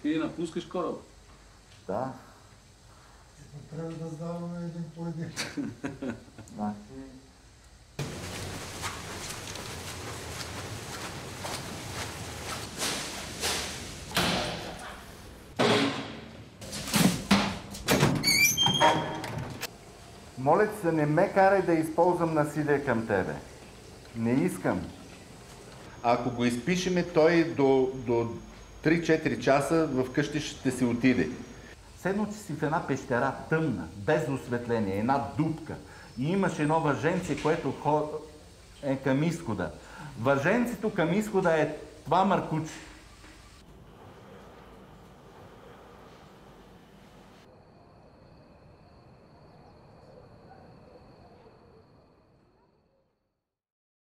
ти напускаш кораба. Да. Трябва да сдаваме един по един. Да. Моля се, не ме карай да използвам насилие към тебе. Не искам. Ако го изпишеме, той до 3-4 часа вкъщи ще си отиде. Седно, че си в една пещера тъмна, без осветление, една дупка. И имаш едно въженце, което е към изхода. Въженцето към изхода е това Маркуче.